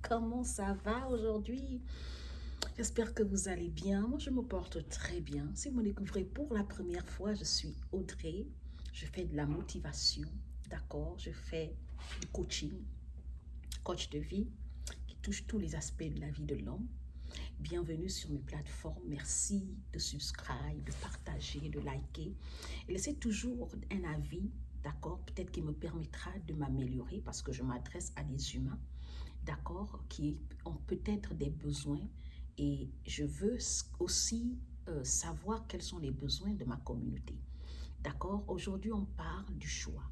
Comment ça va aujourd'hui? J'espère que vous allez bien. Moi, je me porte très bien. Si vous me découvrez pour la première fois, je suis Audrey. Je fais de la motivation, d'accord? Je fais du coaching, coach de vie, qui touche tous les aspects de la vie de l'homme. Bienvenue sur mes plateformes. Merci de subscribe, de partager, de liker. Et laissez toujours un avis, d'accord? Peut-être qui me permettra de m'améliorer parce que je m'adresse à des humains, d'accord, qui ont peut-être des besoins et je veux aussi savoir quels sont les besoins de ma communauté. D'accord? Aujourd'hui, on parle du choix.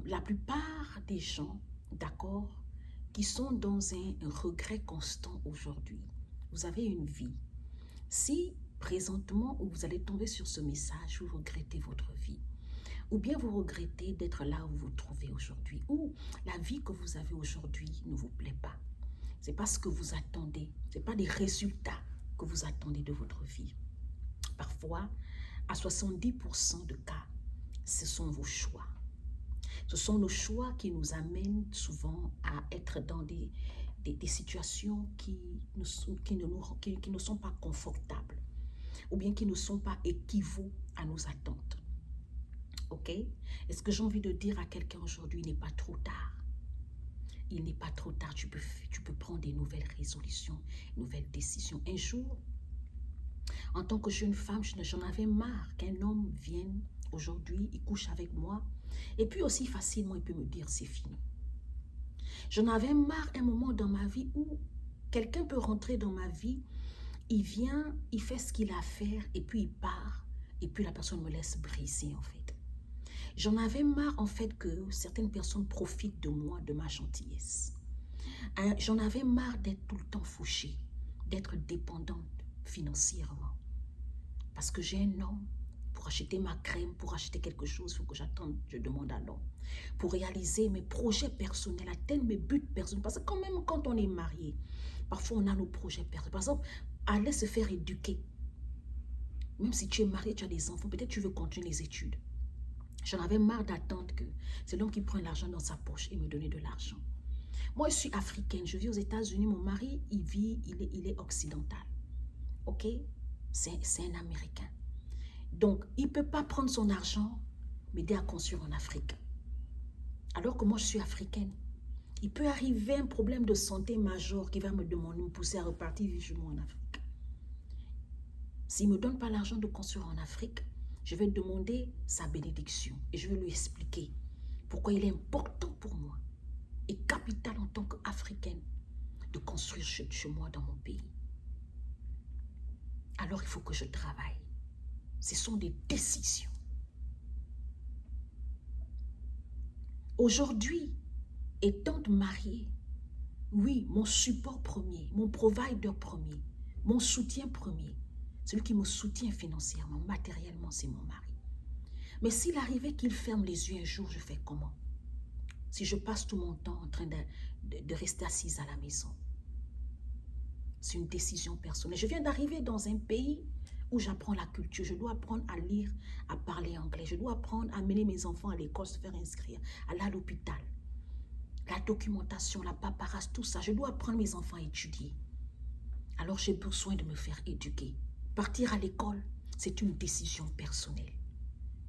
La plupart des gens, d'accord, qui sont dans un regret constant aujourd'hui, vous avez une vie. Si présentement vous allez tomber sur ce message, vous regrettez votre vie, ou bien vous regrettez d'être là où vous vous trouvez aujourd'hui, ou la vie que vous avez aujourd'hui ne vous plaît pas. Ce n'est pas ce que vous attendez, ce n'est pas des résultats que vous attendez de votre vie. Parfois, à 70% de cas, ce sont vos choix. Ce sont nos choix qui nous amènent souvent à être dans des situations qui ne sont pas confortables, ou bien qui ne sont pas équivalentes à nos attentes. Ok? Est-ce que j'ai envie de dire à quelqu'un aujourd'hui, il n'est pas trop tard? Il n'est pas trop tard, tu peux prendre des nouvelles résolutions, nouvelles décisions. Un jour, en tant que jeune femme, j'en avais marre qu'un homme vienne aujourd'hui, il couche avec moi, et puis aussi facilement, il peut me dire c'est fini. J'en avais marre un moment dans ma vie où quelqu'un peut rentrer dans ma vie, il vient, il fait ce qu'il a à faire, et puis il part, et puis la personne me laisse briser en fait. J'en avais marre en fait que certaines personnes profitent de moi, de ma gentillesse. J'en avais marre d'être tout le temps fauchée, d'être dépendante financièrement. Parce que j'ai un homme, pour acheter ma crème, pour acheter quelque chose, il faut que j'attende, je demande à l'homme. Pour réaliser mes projets personnels, atteindre mes buts personnels. Parce que quand même, quand on est marié, parfois on a nos projets personnels. Par exemple, aller se faire éduquer. Même si tu es marié, tu as des enfants, peut-être tu veux continuer les études. J'en avais marre d'attendre que c'est l'homme qui prend l'argent dans sa poche et me donne de l'argent. Moi, je suis africaine, je vis aux États-Unis, mon mari, il est occidental. Ok? C'est un Américain. Donc, il ne peut pas prendre son argent, m'aider à construire en Afrique. Alors que moi, je suis africaine. Il peut arriver un problème de santé majeur qui va me demander, me pousser à repartir vivre chez moi en Afrique. S'il ne me donne pas l'argent de construire en Afrique, je vais demander sa bénédiction et je vais lui expliquer pourquoi il est important pour moi et capital en tant qu'Africaine de construire chez moi dans mon pays. Alors il faut que je travaille. Ce sont des décisions. Aujourd'hui, étant mariée, oui, mon support premier, mon provider premier, mon soutien premier, celui qui me soutient financièrement, matériellement, c'est mon mari. Mais s'il arrivait qu'il ferme les yeux un jour, je fais comment? Si je passe tout mon temps en train de rester assise à la maison. C'est une décision personnelle. Je viens d'arriver dans un pays où j'apprends la culture. Je dois apprendre à lire, à parler anglais. Je dois apprendre à mener mes enfants à l'école, se faire inscrire, aller à l'hôpital. La documentation, la paperasse, tout ça. Je dois apprendre mes enfants à étudier. Alors j'ai besoin de me faire éduquer. Partir à l'école, c'est une décision personnelle.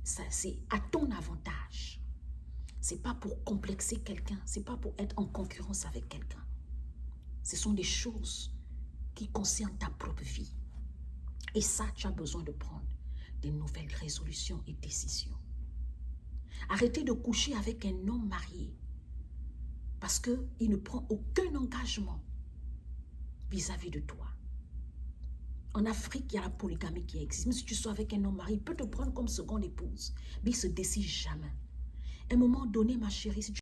C'est à ton avantage. C'est pas pour complexer quelqu'un. C'est pas pour être en concurrence avec quelqu'un. Ce sont des choses qui concernent ta propre vie. Et ça, tu as besoin de prendre des nouvelles résolutions et décisions. Arrêtez de coucher avec un homme marié parce qu'il ne prend aucun engagement vis-à-vis de toi. En Afrique, il y a la polygamie qui existe. Même si tu sois avec un homme marié, il peut te prendre comme seconde épouse, mais il ne se décide jamais. À un moment donné, ma chérie, si tu